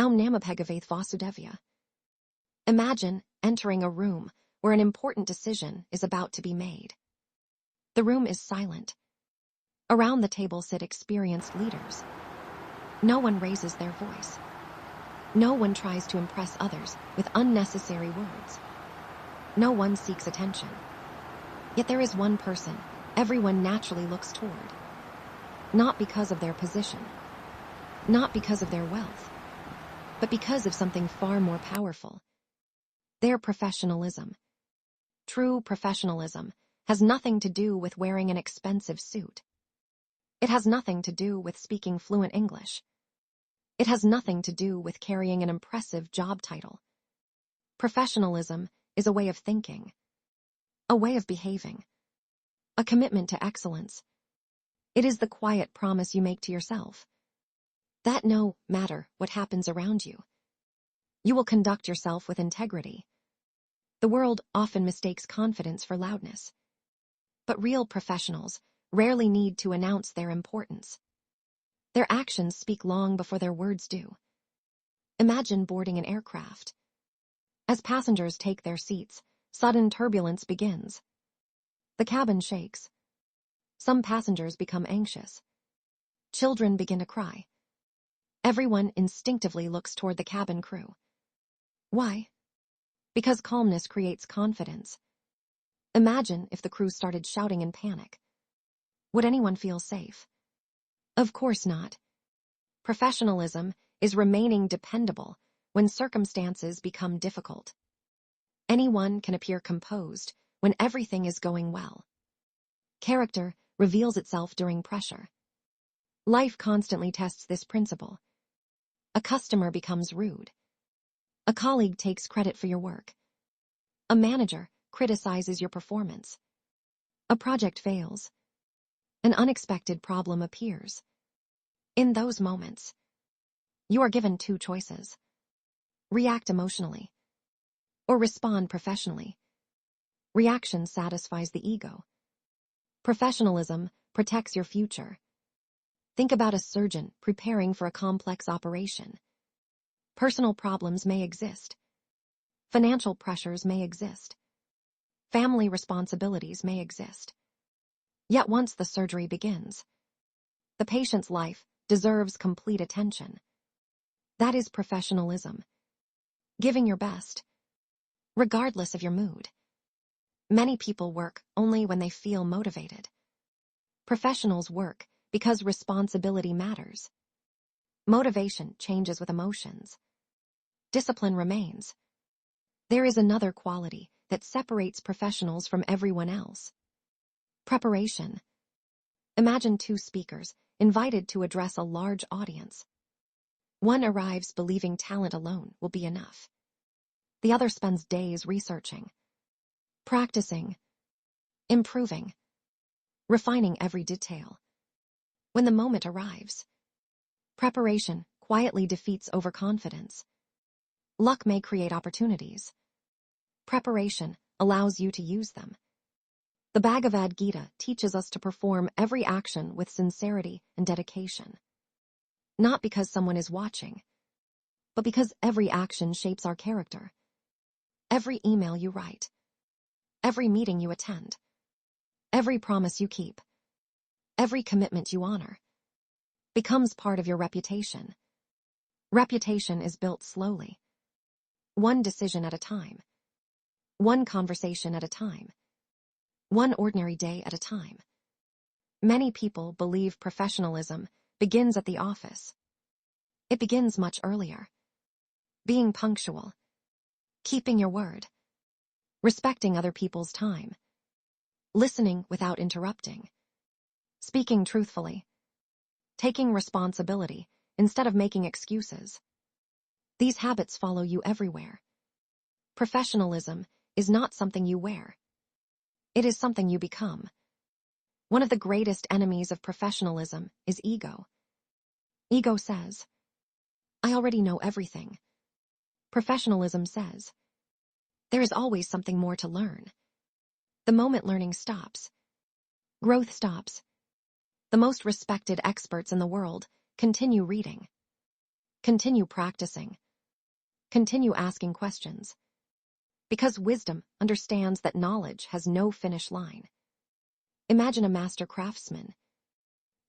Aum Namapegavaith Vasudevya. Imagine entering a room where an important decision is about to be made. The room is silent. Around the table sit experienced leaders. No one raises their voice. No one tries to impress others with unnecessary words. No one seeks attention. Yet there is one person everyone naturally looks toward. Not because of their position, not because of their wealth, but because of something far more powerful. Their professionalism. True professionalism has nothing to do with wearing an expensive suit. It has nothing to do with speaking fluent English. It has nothing to do with carrying an impressive job title. Professionalism is a way of thinking, a way of behaving, a commitment to excellence. It is the quiet promise you make to yourself that no matter what happens around you, you will conduct yourself with integrity. The world often mistakes confidence for loudness, but real professionals rarely need to announce their importance. Their actions speak long before their words do. Imagine boarding an aircraft. As passengers take their seats, sudden turbulence begins. The cabin shakes. Some passengers become anxious. Children begin to cry. Everyone instinctively looks toward the cabin crew. Why? Because calmness creates confidence. Imagine if the crew started shouting in panic. Would anyone feel safe? Of course not. Professionalism is remaining dependable when circumstances become difficult. Anyone can appear composed when everything is going well. Character reveals itself during pressure. Life constantly tests this principle. A customer becomes rude. A colleague takes credit for your work. A manager criticizes your performance. A project fails. An unexpected problem appears. In those moments, you are given two choices: react emotionally or respond professionally. Reaction satisfies the ego. Professionalism protects your future. Think about a surgeon preparing for a complex operation. Personal problems may exist. Financial pressures may exist. Family responsibilities may exist. Yet once the surgery begins, the patient's life deserves complete attention. That is professionalism. Giving your best, regardless of your mood. Many people work only when they feel motivated. Professionals work because responsibility matters. Motivation changes with emotions. Discipline remains. There is another quality that separates professionals from everyone else. Preparation. Imagine two speakers invited to address a large audience. One arrives believing talent alone will be enough. The other spends days researching, practicing, improving, refining every detail. When the moment arrives, preparation quietly defeats overconfidence. Luck may create opportunities. Preparation allows you to use them. The Bhagavad Gita teaches us to perform every action with sincerity and dedication. Not because someone is watching, but because every action shapes our character. Every email you write, every meeting you attend, every promise you keep, every commitment you honor, becomes part of your reputation. Reputation is built slowly. One decision at a time. One conversation at a time. One ordinary day at a time. Many people believe professionalism begins at the office. It begins much earlier. Being punctual. Keeping your word. Respecting other people's time. Listening without interrupting. Speaking truthfully. Taking responsibility instead of making excuses. These habits follow you everywhere. Professionalism is not something you wear. It is something you become. One of the greatest enemies of professionalism is ego. Ego says, I already know everything. Professionalism says, there is always something more to learn. The moment learning stops, growth stops. The most respected experts in the world continue reading. Continue practicing. Continue asking questions. Because wisdom understands that knowledge has no finish line. Imagine a master craftsman.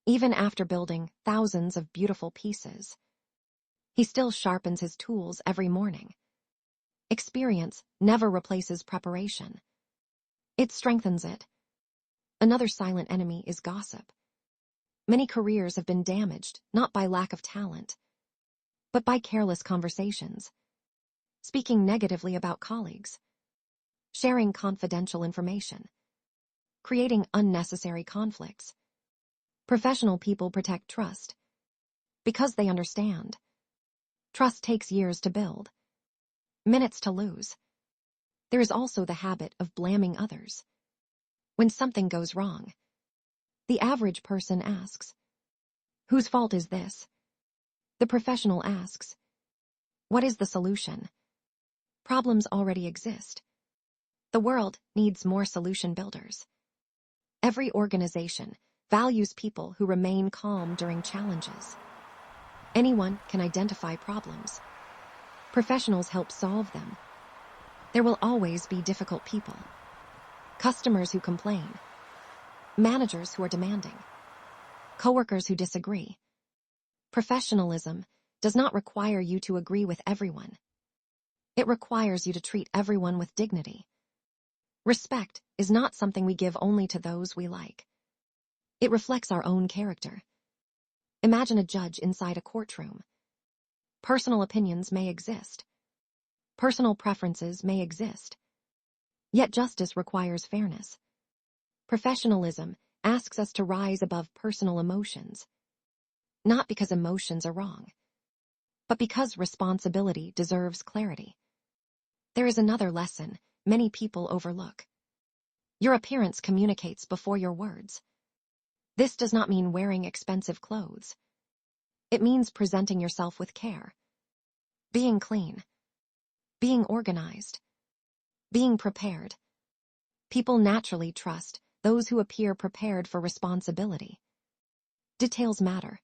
Even after building thousands of beautiful pieces, he still sharpens his tools every morning. Experience never replaces preparation. It strengthens it. Another silent enemy is gossip. Many careers have been damaged not by lack of talent, but by careless conversations, speaking negatively about colleagues, sharing confidential information, creating unnecessary conflicts. Professional people protect trust because they understand. Trust takes years to build, minutes to lose. There is also the habit of blaming others. When something goes wrong, the average person asks, "Whose fault is this?" The professional asks, "What is the solution?" Problems already exist. The world needs more solution builders. Every organization values people who remain calm during challenges. Anyone can identify problems. Professionals help solve them. There will always be difficult people. Customers who complain. Managers who are demanding. Coworkers who disagree. Professionalism does not require you to agree with everyone. It requires you to treat everyone with dignity. Respect is not something we give only to those we like. It reflects our own character. Imagine a judge inside a courtroom. Personal opinions may exist. Personal preferences may exist. Yet justice requires fairness. Professionalism asks us to rise above personal emotions. Not because emotions are wrong, but because responsibility deserves clarity. There is another lesson many people overlook. Your appearance communicates before your words. This does not mean wearing expensive clothes. It means presenting yourself with care. Being clean. Being organized. Being prepared. People naturally trust those who appear prepared for responsibility. Details matter.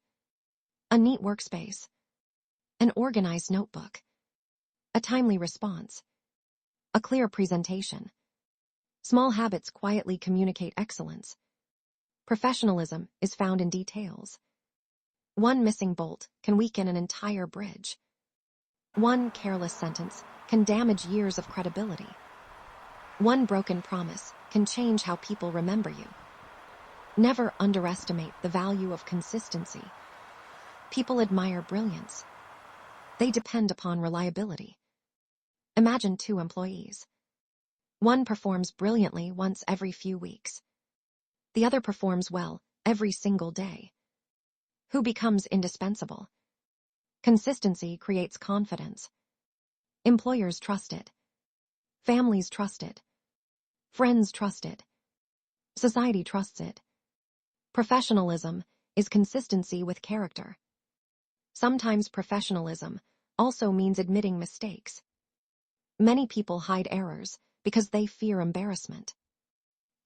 A neat workspace. An organized notebook. A timely response. A clear presentation. Small habits quietly communicate excellence. Professionalism is found in details. One missing bolt can weaken an entire bridge. One careless sentence can damage years of credibility. One broken promise can change how people remember you. Never underestimate the value of consistency. People admire brilliance. They depend upon reliability. Imagine two employees. One performs brilliantly once every few weeks. The other performs well every single day. Who becomes indispensable? Consistency creates confidence. Employers trust it. Families trust it. Friends trust it. Society trusts it. Professionalism is consistency with character. Sometimes professionalism also means admitting mistakes. Many people hide errors because they fear embarrassment.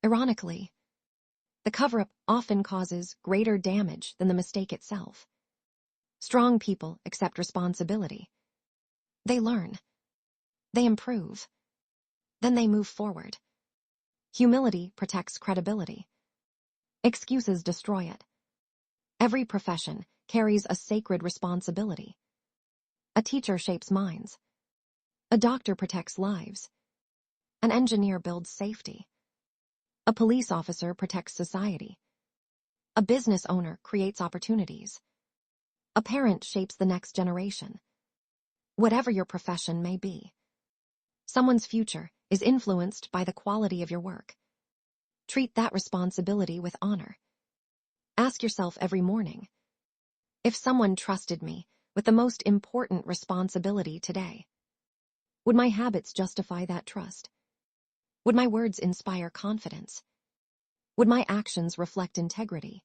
Ironically, the cover-up often causes greater damage than the mistake itself. Strong people accept responsibility. They learn. They improve. Then they move forward. Humility protects credibility. Excuses destroy it. Every profession carries a sacred responsibility. A teacher shapes minds. A doctor protects lives. An engineer builds safety. A police officer protects society. A business owner creates opportunities. A parent shapes the next generation. Whatever your profession may be, someone's future is influenced by the quality of your work. Treat that responsibility with honor. Ask yourself every morning, if someone trusted me with the most important responsibility today, would my habits justify that trust? Would my words inspire confidence? Would my actions reflect integrity?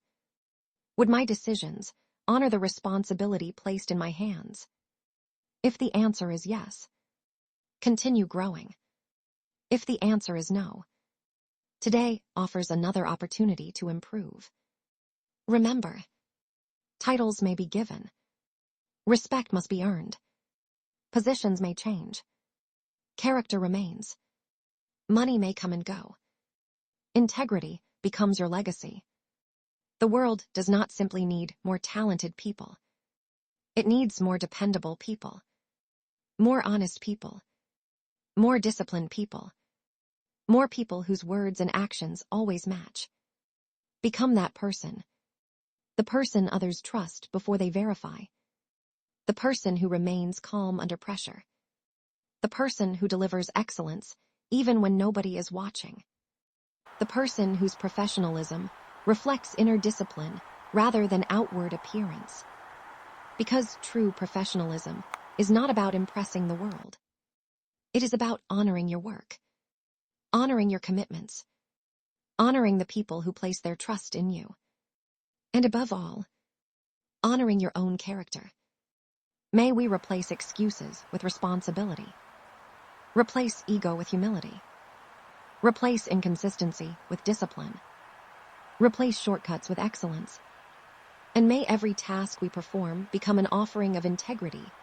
Would my decisions honor the responsibility placed in my hands? If the answer is yes, continue growing. If the answer is no, today offers another opportunity to improve. Remember, titles may be given, Respect must be earned. Positions may change. Character remains. Money may come and go. Integrity becomes your legacy. The world does not simply need more talented people. It needs more dependable people. More honest people. More disciplined people. More people whose words and actions always match. Become that person. The person others trust before they verify. The person who remains calm under pressure. The person who delivers excellence even when nobody is watching. The person whose professionalism reflects inner discipline rather than outward appearance. Because true professionalism is not about impressing the world. It is about honoring your work, honoring your commitments, honoring the people who place their trust in you, and above all, honoring your own character. May we replace excuses with responsibility. Replace ego with humility. Replace inconsistency with discipline. Replace shortcuts with excellence. And may every task we perform become an offering of integrity